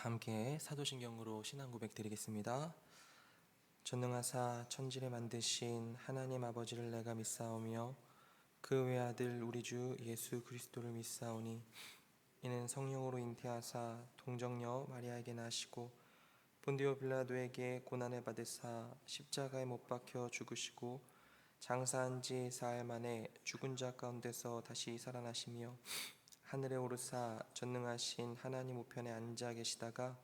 함께 사도신경으로 신앙 고백 드리겠습니다. 전능하사 천지를 만드신 하나님 아버지를 내가 믿사오며 그 외아들 우리 주 예수 그리스도를 믿사오니 이는 성령으로 잉태하사 동정녀 마리아에게 나시고 본디오 빌라도에게 고난을 받으사 십자가에 못 박혀 죽으시고 장사한 지 사흘 만에 죽은 자 가운데서 다시 살아나시며 하늘에 오르사 전능하신 하나님 우편에 앉아 계시다가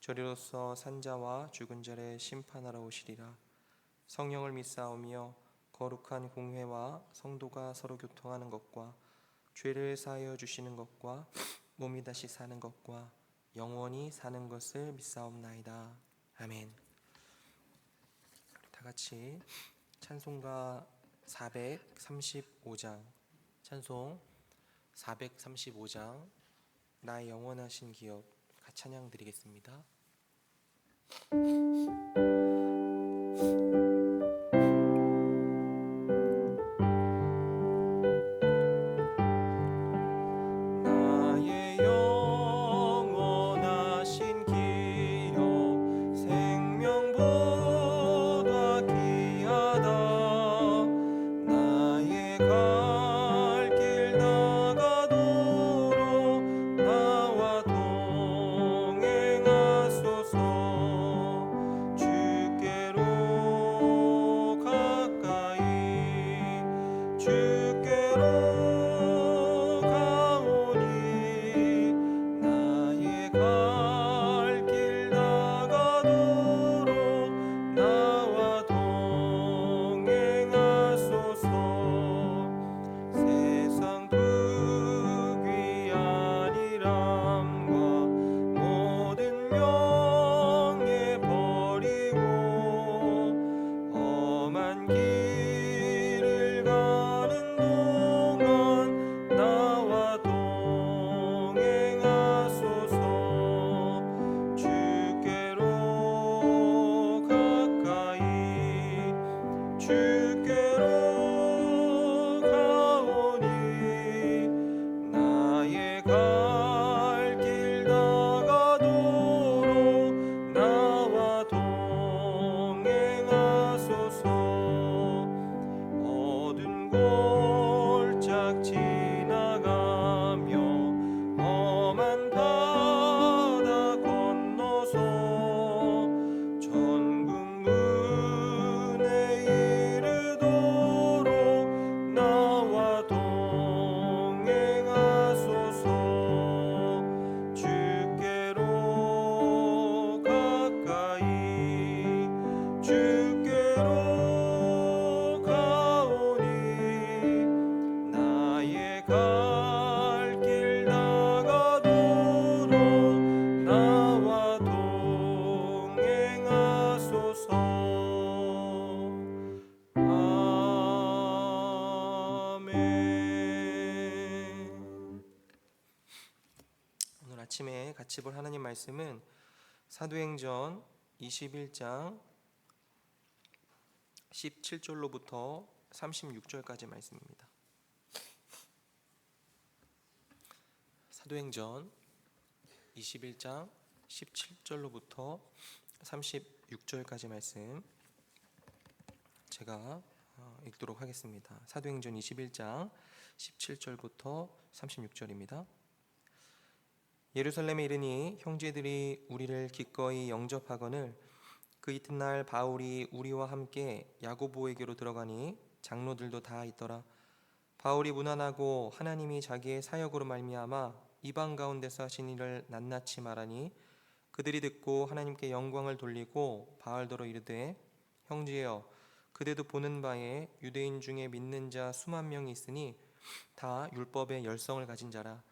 저리로서 산자와 죽은 자를 심판하러 오시리라. 성령을 믿사오며 거룩한 공회와 성도가 서로 교통하는 것과 죄를 사하여 주시는 것과 몸이 다시 사는 것과 영원히 사는 것을 믿사옵나이다. 아멘. 다 같이 찬송가 435장 찬송 435장 나의 영원하신 기업 찬양 드리겠습니다. 나의 영원하신 기업 생명보다 귀하다. 나의 갈 길 나가도록 나와 동행하소서. 주께로 가까이 주께로 가오니 나의 갈 길 나가도록 나와 동행하소서. 세상 부귀한이람과 모든 명예 버리고 험한 길을 가는 동안 나와 동행하소서. 주께로 가까이 주께로 가오니 나의 갈 길 나가도록 나와 동행하소서. 어두운 골짝 지나가며 험한 바다 건너서 천국 문에 이르도록 나와 동행하소서. 주께로 가까이 주께로 가오니 나의 갈 길 나가도록 나와 동행하소서. 아멘. 오늘 아침에 같이 볼 하나님 말씀은 사도행전 21장 17절로부터 36절까지 말씀입니다. 사도행전 21장 17절로부터 36절까지 말씀 제가 읽도록 하겠습니다. 사도행전 21장 17절부터 36절입니다. 예루살렘에 이르니 형제들이 우리를 기꺼이 영접하거늘 그 이튿날 바울이 우리와 함께 야고보에게로 들어가니 장로들도 다 있더라. 바울이 무난하고 하나님이 자기의 사역으로 말미암아 이방 가운데서 하신 일을 낱낱이 말하니 그들이 듣고 하나님께 영광을 돌리고 바울더러 이르되 형제여 그대도 보는 바에 유대인 중에 믿는 자 수만 명이 있으니 다 율법의 열성을 가진 자라.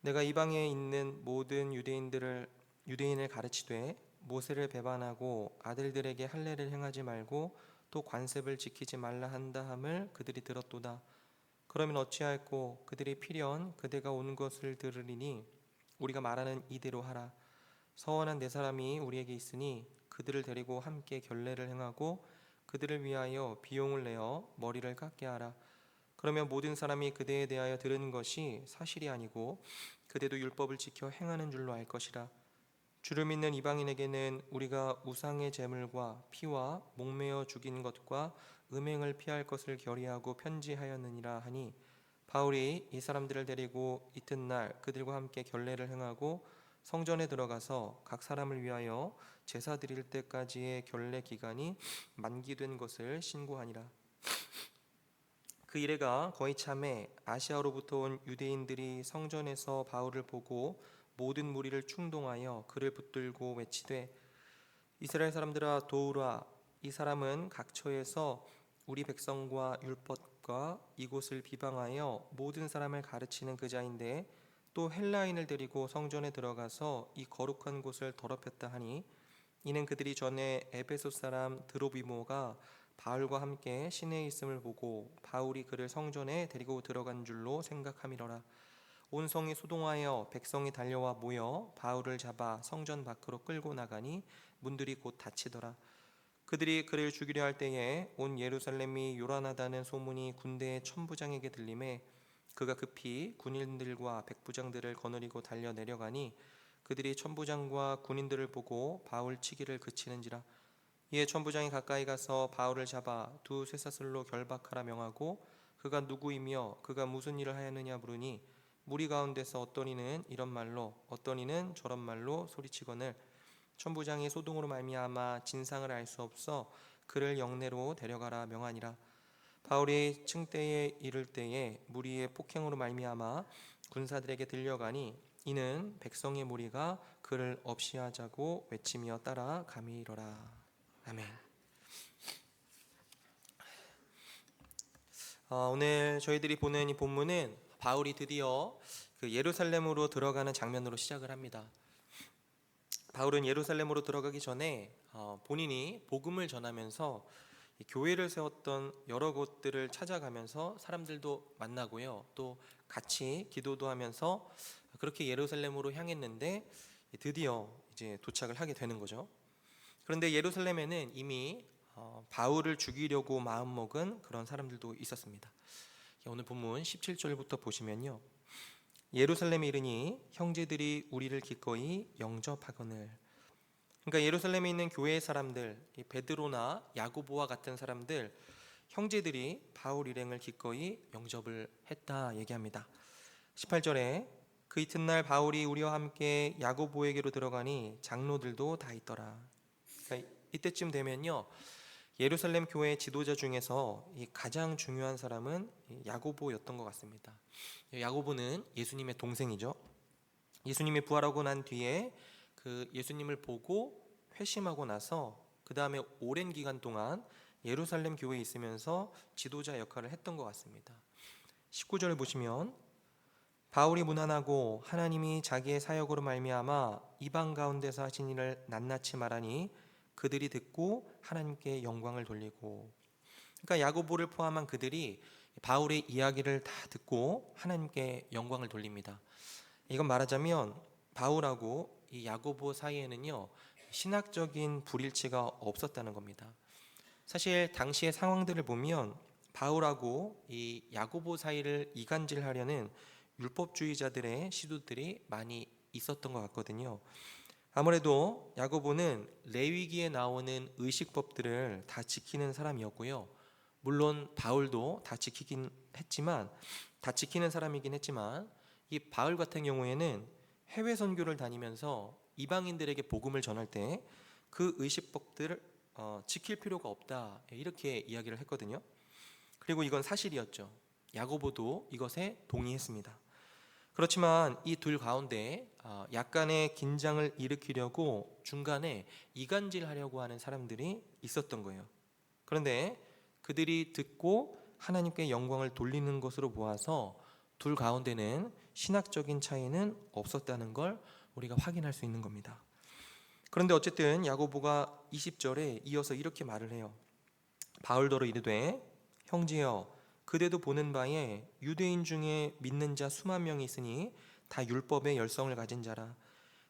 내가 이방에 있는 모든 유대인을 가르치되 모세를 배반하고 아들들에게 할례를 행하지 말고 또 관습을 지키지 말라 한다 함을 그들이 들었도다. 그러면 어찌할꼬 그들이 필연 그대가 온 것을 들으리니 우리가 말하는 이대로 하라. 서원한 네 사람이 우리에게 있으니 그들을 데리고 함께 결례를 행하고 그들을 위하여 비용을 내어 머리를 깎게 하라. 그러면 모든 사람이 그대에 대하여 들은 것이 사실이 아니고 그대도 율법을 지켜 행하는 줄로 알 것이라. 주를 믿는 이방인에게는 우리가 우상의 제물과 피와 목매어 죽인 것과 음행을 피할 것을 결의하고 편지하였느니라 하니, 바울이 이 사람들을 데리고 이튿날 그들과 함께 결례를 행하고 성전에 들어가서 각 사람을 위하여 제사 드릴 때까지의 결례 기간이 만기된 것을 신고하니라. 그 이래가 거의 참에 아시아로부터 온 유대인들이 성전에서 바울을 보고 모든 무리를 충동하여 그를 붙들고 외치되, 이스라엘 사람들아 도우라. 이 사람은 각처에서 우리 백성과 율법과 이곳을 비방하여 모든 사람을 가르치는 그자인데, 또 헬라인을 데리고 성전에 들어가서 이 거룩한 곳을 더럽혔다 하니, 이는 그들이 전에 에베소 사람 드로비모가 바울과 함께 시내에 있음을 보고 바울이 그를 성전에 데리고 들어간 줄로 생각함이로라. 온 성이 소동하여 백성이 달려와 모여 바울을 잡아 성전 밖으로 끌고 나가니 문들이 곧 닫히더라. 그들이 그를 죽이려 할 때에 온 예루살렘이 요란하다는 소문이 군대의 천부장에게 들림에 그가 급히 군인들과 백부장들을 거느리고 달려 내려가니, 그들이 천부장과 군인들을 보고 바울 치기를 그치는지라. 이에 천부장이 가까이 가서 바울을 잡아 두 쇠사슬로 결박하라 명하고, 그가 누구이며 그가 무슨 일을 하였느냐 물으니, 무리 가운데서 어떤 이는 이런 말로 어떤 이는 저런 말로 소리치거늘 천부장이 소동으로 말미암아 진상을 알 수 없어 그를 영내로 데려가라 명하니라. 바울이 층대에 이를 때에 무리의 폭행으로 말미암아 군사들에게 들려가니, 이는 백성의 무리가 그를 없이하자고 외치며 따라가미러라. 아멘. 오늘 저희들이 보는 이 본문은 바울이 드디어 그 예루살렘으로 들어가는 장면으로 시작을 합니다. 바울은 예루살렘으로 들어가기 전에 본인이 복음을 전하면서 교회를 세웠던 여러 곳들을 찾아가면서 사람들도 만나고요, 또 같이 기도도 하면서 그렇게 예루살렘으로 향했는데, 드디어 이제 도착을 하게 되는 거죠. 그런데 예루살렘에는 이미 바울을 죽이려고 마음먹은 그런 사람들도 있었습니다. 오늘 본문 17절부터 보시면요, 예루살렘에 이르니 형제들이 우리를 기꺼이 영접하거늘. 그러니까 예루살렘에 있는 교회의 사람들, 베드로나 야고보와 같은 사람들, 형제들이 바울 일행을 기꺼이 영접을 했다 얘기합니다. 18절에 그 이튿날 바울이 우리와 함께 야고보에게로 들어가니 장로들도 다 있더라. 그러니까 이때쯤 되면요, 예루살렘 교회 지도자 중에서 가장 중요한 사람은 야고보였던 것 같습니다. 야고보는 예수님의 동생이죠. 예수님이 부활하고 난 뒤에 그 예수님을 보고 회심하고 나서 그 다음에 오랜 기간 동안 예루살렘 교회에 있으면서 지도자 역할을 했던 것 같습니다. 19절을 보시면, 바울이 문안하고 하나님이 자기의 사역으로 말미암아 이방 가운데서 하신 일을 낱낱이 말하니 그들이 듣고 하나님께 영광을 돌리고. 그러니까 야고보를 포함한 그들이 바울의 이야기를 다 듣고 하나님께 영광을 돌립니다. 이건 말하자면 바울하고 이 야고보 사이에는요, 신학적인 불일치가 없었다는 겁니다. 사실 당시의 상황들을 보면 바울하고 이 야고보 사이를 이간질하려는 율법주의자들의 시도들이 많이 있었던 것 같거든요. 아무래도 야고보는 레위기에 나오는 의식법들을 다 지키는 사람이었고요, 물론 바울도 다 지키긴 했지만, 다 지키는 사람이긴 했지만, 이 바울 같은 경우에는 해외 선교를 다니면서 이방인들에게 복음을 전할 때 그 의식법들을 지킬 필요가 없다, 이렇게 이야기를 했거든요. 그리고 이건 사실이었죠. 야고보도 이것에 동의했습니다. 그렇지만 이 둘 가운데 약간의 긴장을 일으키려고 중간에 이간질하려고 하는 사람들이 있었던 거예요. 그런데 그들이 듣고 하나님께 영광을 돌리는 것으로 보아서 둘 가운데는 신학적인 차이는 없었다는 걸 우리가 확인할 수 있는 겁니다. 그런데 어쨌든 야고보가 20절에 이어서 이렇게 말을 해요. 바울더러 이르되 형제여, 그대도 보는 바에 유대인 중에 믿는 자 수만 명이 있으니 다 율법의 열성을 가진 자라.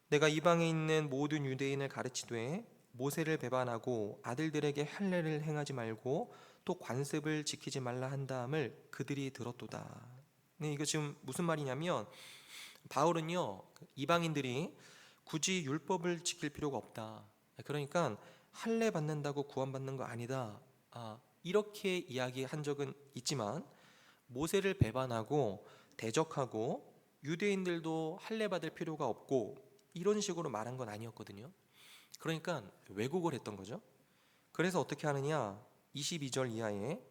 내가 이방에 있는 모든 유대인을 가르치되 모세를 배반하고 아들들에게 할례를 행하지 말고 또 관습을 지키지 말라 한다함을 그들이 들었도다. 네, 이거 지금 무슨 말이냐면, 바울은요, 이방인들이 굳이 율법을 지킬 필요가 없다. 그러니까 할례 받는다고 구원받는 거 아니다. 이렇게 이야기한 적은 있지만 모세를 배반하고 대적하고 유대인들도 할례 받을 필요가 없고 이런 식으로 말한 건 아니었거든요. 그러니까 왜곡을 했던 거죠. 그래서 어떻게 하느냐? 22절 이하에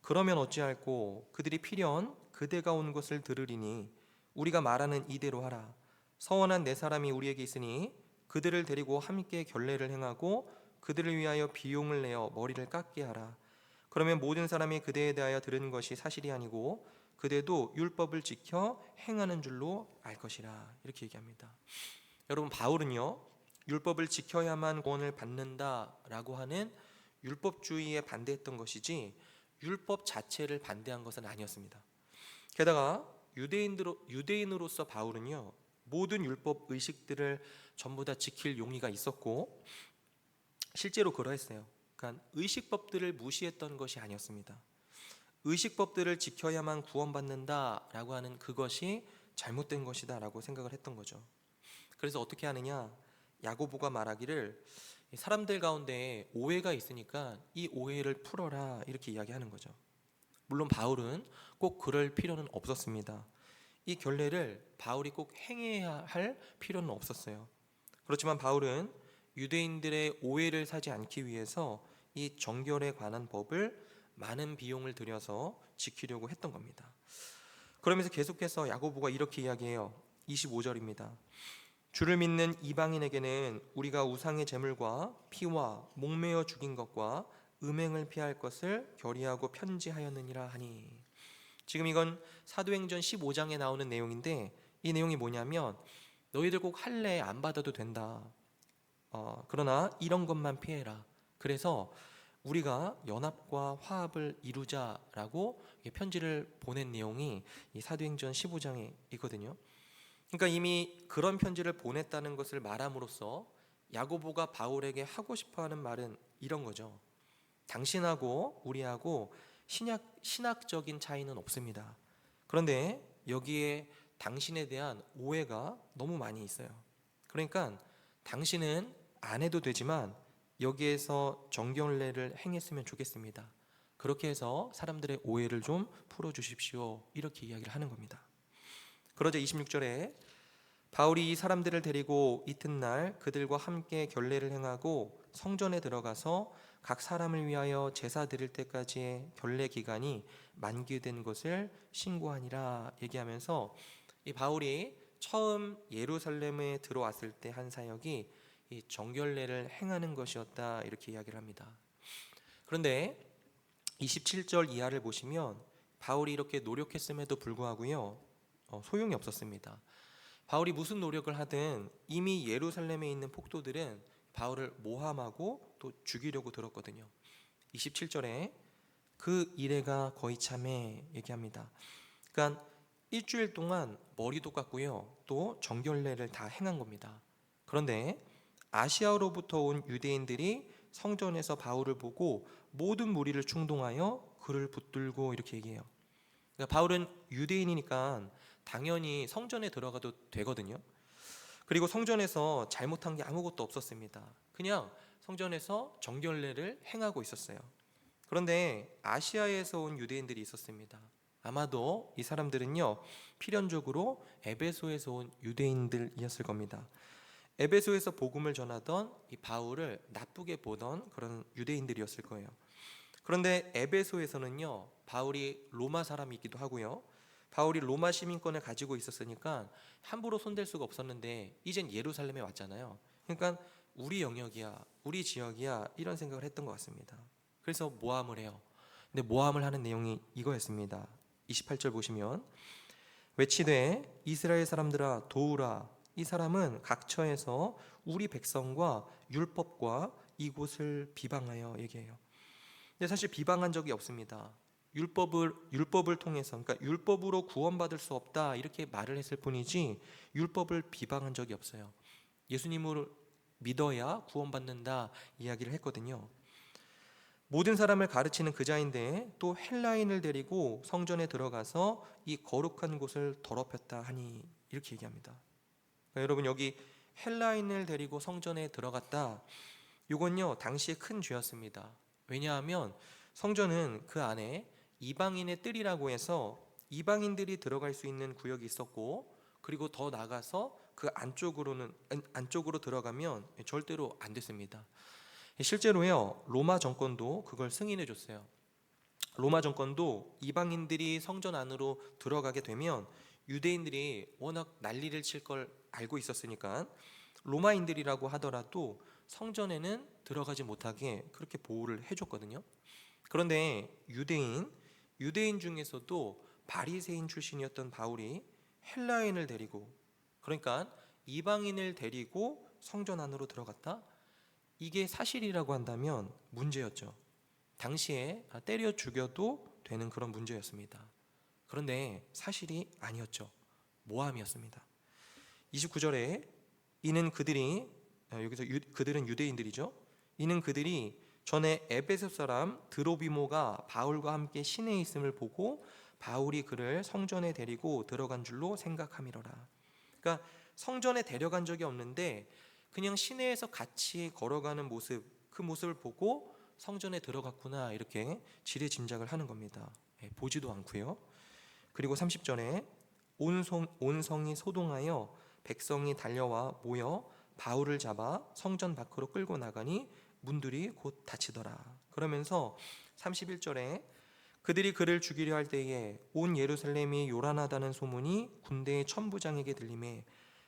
그러면 어찌할꼬 그들이 필연 그대가 온 것을 들으리니 우리가 말하는 이대로 하라. 서원한 네 사람이 우리에게 있으니 그들을 데리고 함께 결례를 행하고 그들을 위하여 비용을 내어 머리를 깎게 하라. 그러면 모든 사람이 그대에 대하여 들은 것이 사실이 아니고 그대도 율법을 지켜 행하는 줄로 알 것이라. 이렇게 얘기합니다. 여러분, 바울은요, 율법을 지켜야만 구원을 받는다라고 하는 율법주의에 반대했던 것이지 율법 자체를 반대한 것은 아니었습니다. 게다가 유대인으로서 바울은요, 모든 율법 의식들을 전부 다 지킬 용의가 있었고 실제로 그러했어요. 그러니까 의식법들을 무시했던 것이 아니었습니다. 의식법들을 지켜야만 구원받는다라고 하는 그것이 잘못된 것이다라고 생각을 했던 거죠. 그래서 어떻게 하느냐? 야고보가 말하기를 사람들 가운데 오해가 있으니까 이 오해를 풀어라 이렇게 이야기하는 거죠. 물론 바울은 꼭 그럴 필요는 없었습니다. 이 결례를 바울이 꼭 행해야 할 필요는 없었어요. 그렇지만 바울은 유대인들의 오해를 사지 않기 위해서 이 정결에 관한 법을 많은 비용을 들여서 지키려고 했던 겁니다. 그러면서 계속해서 야고보가 이렇게 이야기해요. 25절입니다. 주를 믿는 이방인에게는 우리가 우상의 제물과 피와 목매어 죽인 것과 음행을 피할 것을 결의하고 편지하였느니라 하니. 지금 이건 사도행전 15장에 나오는 내용인데 이 내용이 뭐냐면 너희들 꼭 할례 안 받아도 된다. 그러나 이런 것만 피해라. 그래서 우리가 연합과 화합을 이루자라고 편지를 보낸 내용이 이 사도행전 15장에 있거든요. 그러니까 이미 그런 편지를 보냈다는 것을 말함으로써 야고보가 바울에게 하고 싶어하는 말은 이런 거죠. 당신하고 우리하고 신학적인 차이는 없습니다. 그런데 여기에 당신에 대한 오해가 너무 많이 있어요. 그러니까 당신은 안 해도 되지만 여기에서 정결례를 행했으면 좋겠습니다. 그렇게 해서 사람들의 오해를 좀 풀어주십시오. 이렇게 이야기를 하는 겁니다. 그러자 26절에 바울이 이 사람들을 데리고 이튿날 그들과 함께 결례를 행하고 성전에 들어가서 각 사람을 위하여 제사 드릴 때까지의 결례 기간이 만기된 것을 신고하니라 얘기하면서 이 바울이 처음 예루살렘에 들어왔을 때 한 사역이 이 정결례를 행하는 것이었다 이렇게 이야기를 합니다. 그런데 27절 이하를 보시면 바울이 이렇게 노력했음에도 불구하고요, 소용이 없었습니다. 바울이 무슨 노력을 하든 이미 예루살렘에 있는 폭도들은 바울을 모함하고 또 죽이려고 들었거든요. 27절에 그 이래가 거의 참에 얘기합니다. 그러니까 일주일 동안 머리도 깎고요, 또 정결례를 다 행한 겁니다. 그런데 아시아로부터 온 유대인들이 성전에서 바울을 보고 모든 무리를 충동하여 그를 붙들고 이렇게 얘기해요. 그러니까 바울은 유대인이니까 당연히 성전에 들어가도 되거든요. 그리고 성전에서 잘못한 게 아무것도 없었습니다. 그냥 성전에서 정결례를 행하고 있었어요. 그런데 아시아에서 온 유대인들이 있었습니다. 아마도 이 사람들은요, 필연적으로 에베소에서 온 유대인들이었을 겁니다. 에베소에서 복음을 전하던 이 바울을 나쁘게 보던 그런 유대인들이었을 거예요. 그런데 에베소에서는요, 바울이 로마 사람이기도 하고요, 바울이 로마 시민권을 가지고 있었으니까 함부로 손댈 수가 없었는데 이젠 예루살렘에 왔잖아요. 그러니까 우리 영역이야, 우리 지역이야, 이런 생각을 했던 것 같습니다. 그래서 모함을 해요. 근데 모함을 하는 내용이 이거였습니다. 28절 보시면 외치되 이스라엘 사람들아 도우라. 이 사람은 각처에서 우리 백성과 율법과 이곳을 비방하여 얘기해요. 근데 사실 비방한 적이 없습니다. 율법을 통해서, 그러니까 율법으로 구원받을 수 없다 이렇게 말을 했을 뿐이지 율법을 비방한 적이 없어요. 예수님을 믿어야 구원받는다 이야기를 했거든요. 모든 사람을 가르치는 그자인데 또 헬라인을 데리고 성전에 들어가서 이 거룩한 곳을 더럽혔다 하니 이렇게 얘기합니다. 그러니까 여러분, 여기 헬라인을 데리고 성전에 들어갔다. 이건요 당시에 큰 죄였습니다. 왜냐하면 성전은 그 안에 이방인의 뜰이라고 해서 이방인들이 들어갈 수 있는 구역이 있었고, 그리고 더 나가서 그 안쪽으로 들어가면 절대로 안 됐습니다. 실제로요 로마 정권도 그걸 승인해 줬어요. 로마 정권도 이방인들이 성전 안으로 들어가게 되면 유대인들이 워낙 난리를 칠 걸 알고 있었으니까 로마인들이라고 하더라도 성전에는 들어가지 못하게 그렇게 보호를 해줬거든요. 그런데 유대인 중에서도 바리새인 출신이었던 바울이 헬라인을 데리고, 그러니까 이방인을 데리고 성전 안으로 들어갔다? 이게 사실이라고 한다면 문제였죠. 당시에 때려 죽여도 되는 그런 문제였습니다. 그런데 사실이 아니었죠. 모함이었습니다. 29절에 이는 그들이, 여기서 그들은 유대인들이죠. 이는 그들이 전에 에베소 사람 드로비모가 바울과 함께 시내에 있음을 보고 바울이 그를 성전에 데리고 들어간 줄로 생각함이로라. 그러니까 성전에 데려간 적이 없는데 그냥 시내에서 같이 걸어가는 모습, 그 모습을 보고 성전에 들어갔구나 이렇게 지레짐작을 하는 겁니다. 보지도 않고요. 그리고 30절에 온 성이 소동하여 백성이 달려와 모여 바울을 잡아 성전 밖으로 끌고 나가니 문들이 곧 닫히더라. 그러면서 31절에 그들이 그를 죽이려 할 때에 온 예루살렘이 요란하다는 소문이 군대의 천부장에게 들리매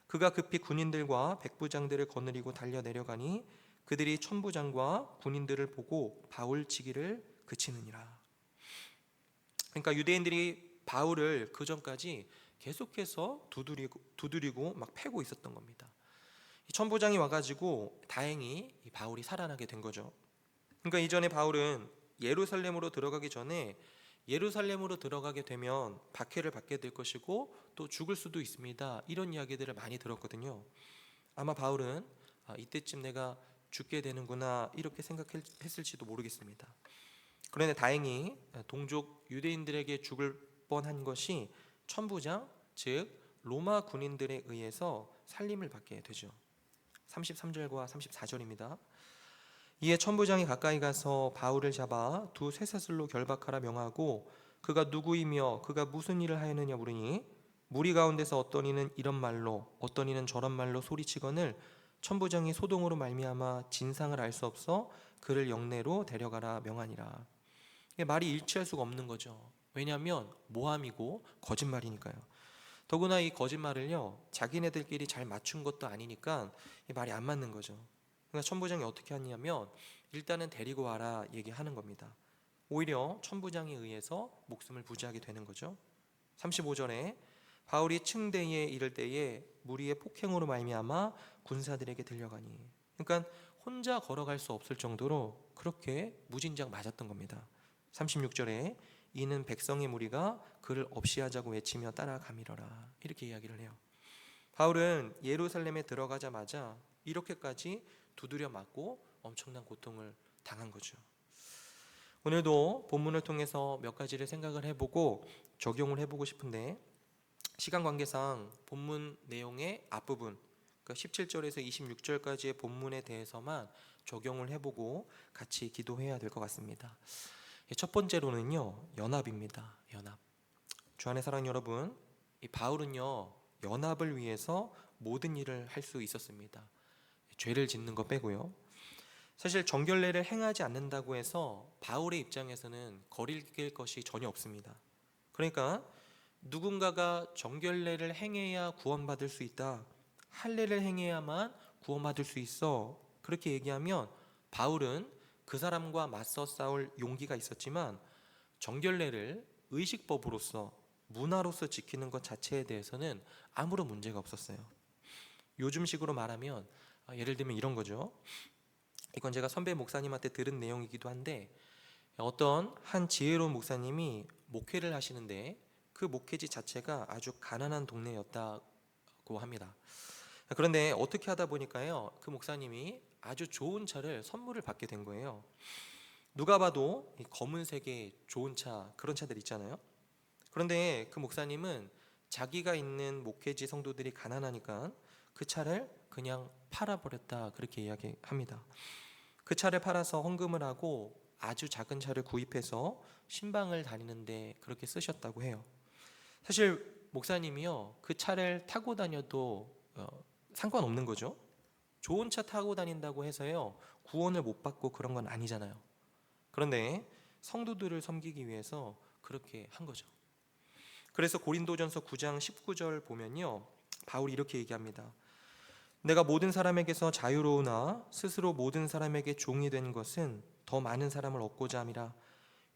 그가 급히 군인들과 백부장들을 거느리고 달려 내려가니 그들이 천부장과 군인들을 보고 바울 치기를 그치느니라. 그러니까 유대인들이 바울을 그 전까지 계속해서 두드리고 막 패고 있었던 겁니다. 천부장이 와가지고 다행히 바울이 살아나게 된 거죠. 그러니까 이전에 바울은 예루살렘으로 들어가기 전에 예루살렘으로 들어가게 되면 박해를 받게 될 것이고 또 죽을 수도 있습니다. 이런 이야기들을 많이 들었거든요. 아마 바울은 이때쯤 내가 죽게 되는구나 이렇게 생각했을지도 모르겠습니다. 그런데 다행히 동족 유대인들에게 죽을 뻔한 것이 천부장, 즉 로마 군인들에 의해서 살림을 받게 되죠. 33절과 34절입니다. 이에 천부장이 가까이 가서 바울을 잡아 두 쇠사슬로 결박하라 명하고 그가 누구이며 그가 무슨 일을 하였느냐 물으니 무리 가운데서 어떤 이는 이런 말로 어떤 이는 저런 말로 소리치거늘 천부장이 소동으로 말미암아 진상을 알 수 없어 그를 영내로 데려가라 명하니라. 말이 일치할 수가 없는 거죠. 왜냐하면 모함이고 거짓말이니까요. 더구나 이 거짓말을요 자기네들끼리 잘 맞춘 것도 아니니까 이 말이 안 맞는 거죠. 그러니까 천부장이 어떻게 하냐면 일단은 데리고 와라 얘기하는 겁니다. 오히려 천부장에 의해서 목숨을 부지하게 되는 거죠. 35절에 바울이 층대에 이를 때에 무리의 폭행으로 말미암아 군사들에게 들려가니, 그러니까 혼자 걸어갈 수 없을 정도로 그렇게 무진장 맞았던 겁니다. 36절에 이는 백성의 무리가 그를 없이 하자고 외치며 따라가미러라 이렇게 이야기를 해요. 바울은 예루살렘에 들어가자마자 이렇게까지 두드려 맞고 엄청난 고통을 당한 거죠. 오늘도 본문을 통해서 몇 가지를 생각을 해보고 적용을 해보고 싶은데 시간 관계상 본문 내용의 앞부분, 그러니까 17절에서 26절까지의 본문에 대해서만 적용을 해보고 같이 기도해야 될 것 같습니다. 첫 번째로는요 연합입니다. 연합. 주 안의 사랑 여러분, 이 바울은요 연합을 위해서 모든 일을 할 수 있었습니다. 죄를 짓는 거 빼고요. 사실 정결례를 행하지 않는다고 해서 바울의 입장에서는 거리낄 것이 전혀 없습니다. 그러니까 누군가가 정결례를 행해야 구원받을 수 있다, 할례를 행해야만 구원받을 수 있어, 그렇게 얘기하면 바울은 그 사람과 맞서 싸울 용기가 있었지만 정결례를 의식법으로서 문화로서 지키는 것 자체에 대해서는 아무런 문제가 없었어요. 요즘식으로 말하면 예를 들면 이런 거죠. 이건 제가 선배 목사님한테 들은 내용이기도 한데 어떤 한 지혜로운 목사님이 목회를 하시는데 그 목회지 자체가 아주 가난한 동네였다고 합니다. 그런데 어떻게 하다 보니까요 그 목사님이 아주 좋은 차를 선물을 받게 된 거예요. 누가 봐도 검은색의 좋은 차, 그런 차들 있잖아요. 그런데 그 목사님은 자기가 있는 목회지 성도들이 가난하니까 그 차를 그냥 팔아버렸다, 그렇게 이야기합니다. 그 차를 팔아서 헌금을 하고 아주 작은 차를 구입해서 신방을 다니는데 그렇게 쓰셨다고 해요. 사실 목사님이요, 그 차를 타고 다녀도 상관없는 거죠. 좋은 차 타고 다닌다고 해서요 구원을 못 받고 그런 건 아니잖아요. 그런데 성도들을 섬기기 위해서 그렇게 한 거죠. 그래서 고린도전서 9장 19절 보면요, 바울이 이렇게 얘기합니다. 내가 모든 사람에게서 자유로우나 스스로 모든 사람에게 종이 된 것은 더 많은 사람을 얻고자 함이라.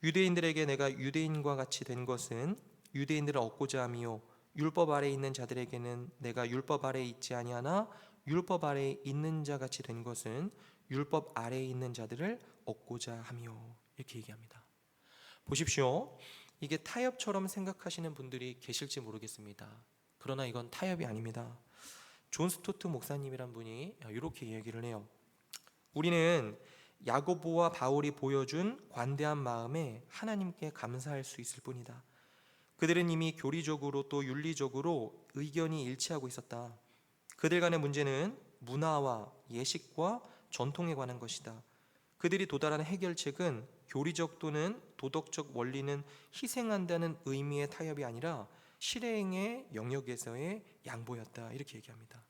유대인들에게 내가 유대인과 같이 된 것은 유대인들을 얻고자 함이요 율법 아래에 있는 자들에게는 내가 율법 아래에 있지 아니하나 율법 아래에 있는 자 같이 된 것은 율법 아래에 있는 자들을 얻고자 함이요, 이렇게 얘기합니다. 보십시오. 이게 타협처럼 생각하시는 분들이 계실지 모르겠습니다. 그러나 이건 타협이 아닙니다. 존 스토트 목사님이란 분이 이렇게 얘기를 해요. 우리는 야고보와 바울이 보여준 관대한 마음에 하나님께 감사할 수 있을 뿐이다. 그들은 이미 교리적으로 또 윤리적으로 의견이 일치하고 있었다. 그들 간의 문제는 문화와 예식과 전통에 관한 것이다. 그들이 도달한 해결책은 교리적 또는 도덕적 원리는 희생한다는 의미의 타협이 아니라 실행의 영역에서의 양보였다, 이렇게 얘기합니다.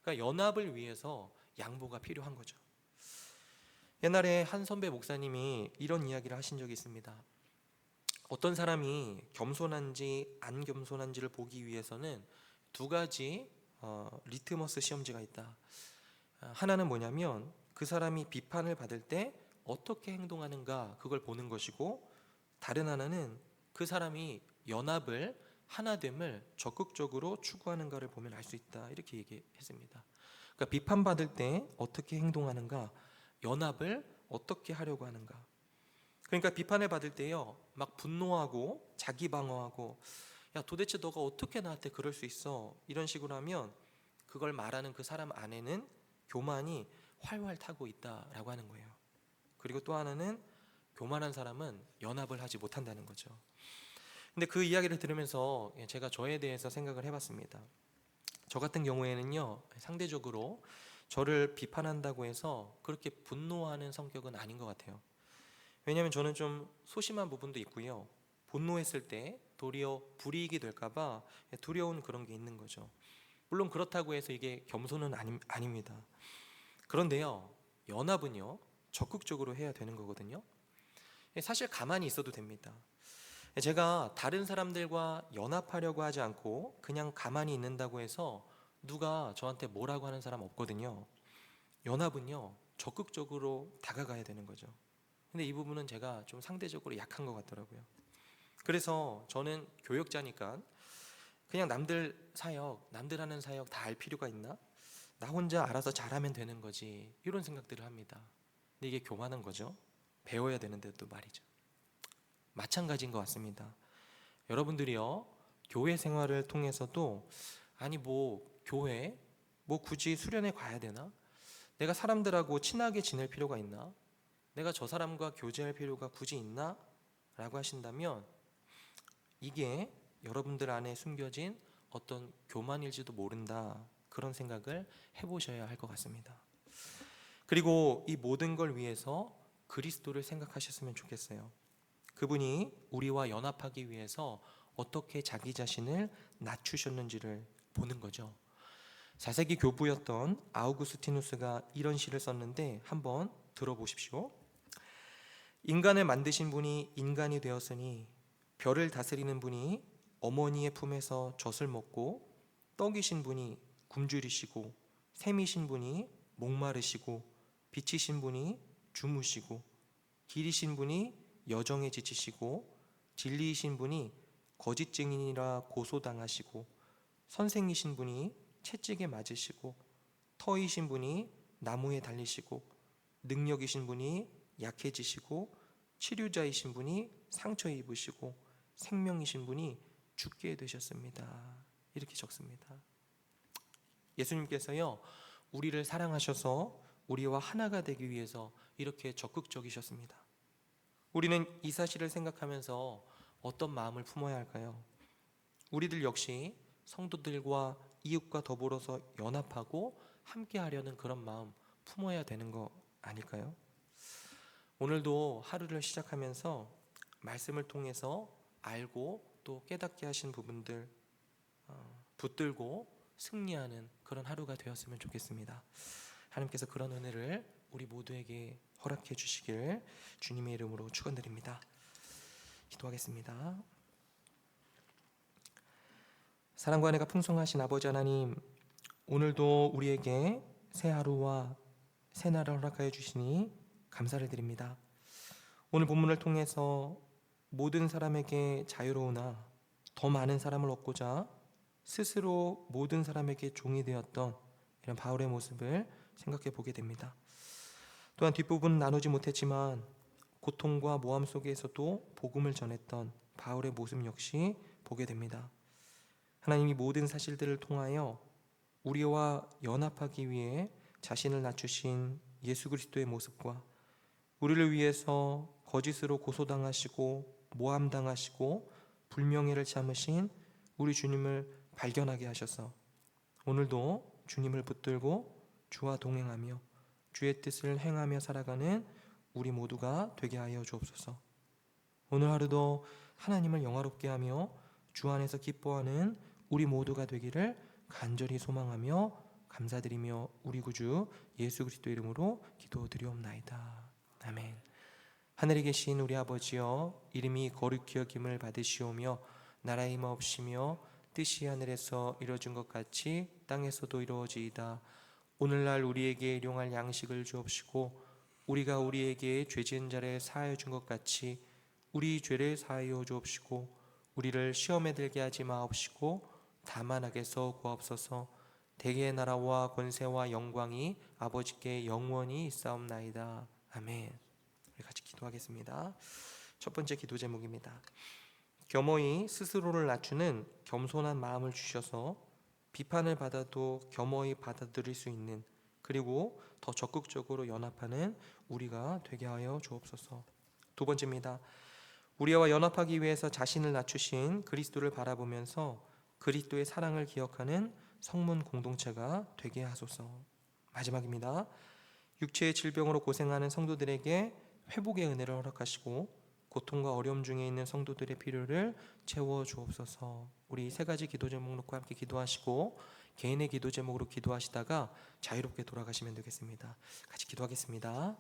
그러니까 연합을 위해서 양보가 필요한 거죠. 옛날에 한 선배 목사님이 이런 이야기를 하신 적이 있습니다. 어떤 사람이 겸손한지 안 겸손한지를 보기 위해서는 두 가지 리트머스 시험지가 있다. 하나는 뭐냐면 그 사람이 비판을 받을 때 어떻게 행동하는가, 그걸 보는 것이고, 다른 하나는 그 사람이 연합을, 하나됨을 적극적으로 추구하는가를 보면 알 수 있다, 이렇게 얘기했습니다. 그러니까 비판받을 때 어떻게 행동하는가, 연합을 어떻게 하려고 하는가. 그러니까 비판을 받을 때요 막 분노하고 자기 방어하고, 야 도대체 너가 어떻게 나한테 그럴 수 있어, 이런 식으로 하면 그걸 말하는 그 사람 안에는 교만이 활활 타고 있다라고 하는 거예요. 그리고 또 하나는 교만한 사람은 연합을 하지 못한다는 거죠. 근데 그 이야기를 들으면서 제가 저에 대해서 생각을 해봤습니다. 저 같은 경우에는요 상대적으로 저를 비판한다고 해서 그렇게 분노하는 성격은 아닌 것 같아요. 왜냐하면 저는 좀 소심한 부분도 있고요, 분노했을 때 도리어 불이익이 될까봐 두려운 그런 게 있는 거죠. 물론 그렇다고 해서 이게 겸손은 아닙니다. 그런데요 연합은요 적극적으로 해야 되는 거거든요. 사실 가만히 있어도 됩니다. 제가 다른 사람들과 연합하려고 하지 않고 그냥 가만히 있는다고 해서 누가 저한테 뭐라고 하는 사람 없거든요. 연합은요 적극적으로 다가가야 되는 거죠. 근데 이 부분은 제가 좀 상대적으로 약한 것 같더라고요. 그래서 저는 교역자니까 그냥 남들 사역, 남들 하는 사역 다 알 필요가 있나? 나 혼자 알아서 잘하면 되는 거지, 이런 생각들을 합니다. 근데 이게 교만한 거죠. 배워야 되는데도 말이죠. 마찬가지인 것 같습니다. 여러분들이요 교회 생활을 통해서도 아니 뭐 교회 뭐 굳이 수련회 가야 되나? 내가 사람들하고 친하게 지낼 필요가 있나? 내가 저 사람과 교제할 필요가 굳이 있나? 라고 하신다면 이게 여러분들 안에 숨겨진 어떤 교만일지도 모른다, 그런 생각을 해보셔야 할 것 같습니다. 그리고 이 모든 걸 위해서 그리스도를 생각하셨으면 좋겠어요. 그분이 우리와 연합하기 위해서 어떻게 자기 자신을 낮추셨는지를 보는 거죠. 4세기 교부였던 아우구스티누스가 이런 시를 썼는데 한번 들어보십시오. 인간을 만드신 분이 인간이 되었으니 별을 다스리는 분이 어머니의 품에서 젖을 먹고, 떡이신 분이 굶주리시고, 샘이신 분이 목마르시고, 빛이신 분이 주무시고, 길이신 분이 여정에 지치시고, 진리이신 분이 거짓 증인이라 고소당하시고, 선생이신 분이 채찍에 맞으시고, 터이신 분이 나무에 달리시고, 능력이신 분이 약해지시고, 치료자이신 분이 상처 입으시고, 생명이신 분이 죽게 되셨습니다. 이렇게 적습니다. 예수님께서요 우리를 사랑하셔서 우리와 하나가 되기 위해서 이렇게 적극적이셨습니다. 우리는 이 사실을 생각하면서 어떤 마음을 품어야 할까요? 우리들 역시 성도들과 이웃과 더불어서 연합하고 함께 하려는 그런 마음 품어야 되는 거 아닐까요? 오늘도 하루를 시작하면서 말씀을 통해서 알고 또 깨닫게 하신 부분들 붙들고 승리하는 그런 하루가 되었으면 좋겠습니다. 하나님께서 그런 은혜를 우리 모두에게 허락해 주시기를 주님의 이름으로 축원드립니다. 기도하겠습니다. 사랑과 은혜가 풍성하신 아버지 하나님, 오늘도 우리에게 새 하루와 새 날을 허락하여 주시니 감사를 드립니다. 오늘 본문을 통해서 모든 사람에게 자유로우나 더 많은 사람을 얻고자 스스로 모든 사람에게 종이 되었던 이런 바울의 모습을 생각해 보게 됩니다. 또한 뒷부분 나누지 못했지만 고통과 모함 속에서도 복음을 전했던 바울의 모습 역시 보게 됩니다. 하나님이 모든 사실들을 통하여 우리와 연합하기 위해 자신을 낮추신 예수 그리스도의 모습과 우리를 위해서 거짓으로 고소당하시고 모함당하시고 불명예를 참으신 우리 주님을 발견하게 하셔서 오늘도 주님을 붙들고 주와 동행하며 주의 뜻을 행하며 살아가는 우리 모두가 되게 하여 주옵소서. 오늘 하루도 하나님을 영화롭게 하며 주 안에서 기뻐하는 우리 모두가 되기를 간절히 소망하며 감사드리며 우리 구주 예수 그리스도 이름으로 기도드리옵나이다. 아멘. 하늘에 계신 우리 아버지여, 이름이 거룩히 여김을 받으시오며 나라의 임하옵시며 뜻이 하늘에서 이루어진 것 같이 땅에서도 이루어지이다. 오늘날 우리에게 일용할 양식을 주옵시고 우리가 우리에게 죄 지은 자를 사하여 준 것 같이 우리 죄를 사하여 주옵시고 우리를 시험에 들게 하지 마옵시고 다만 악에서 구하옵소서. 대개의 나라와 권세와 영광이 아버지께 영원히 있사옵나이다. 아멘. 우리 같이 기도하겠습니다. 첫 번째 기도 제목입니다. 겸허히 스스로를 낮추는 겸손한 마음을 주셔서 비판을 받아도 겸허히 받아들일 수 있는, 그리고 더 적극적으로 연합하는 우리가 되게 하여 주옵소서. 두 번째입니다. 우리와 연합하기 위해서 자신을 낮추신 그리스도를 바라보면서 그리스도의 사랑을 기억하는 성문 공동체가 되게 하소서. 마지막입니다. 육체의 질병으로 고생하는 성도들에게 회복의 은혜를 허락하시고 고통과 어려움 중에 있는 성도들의 필요를 채워 주옵소서. 우리 세 가지 기도 제목 놓고 함께 기도하시고 개인의 기도 제목으로 기도하시다가 자유롭게 돌아가시면 되겠습니다. 같이 기도하겠습니다.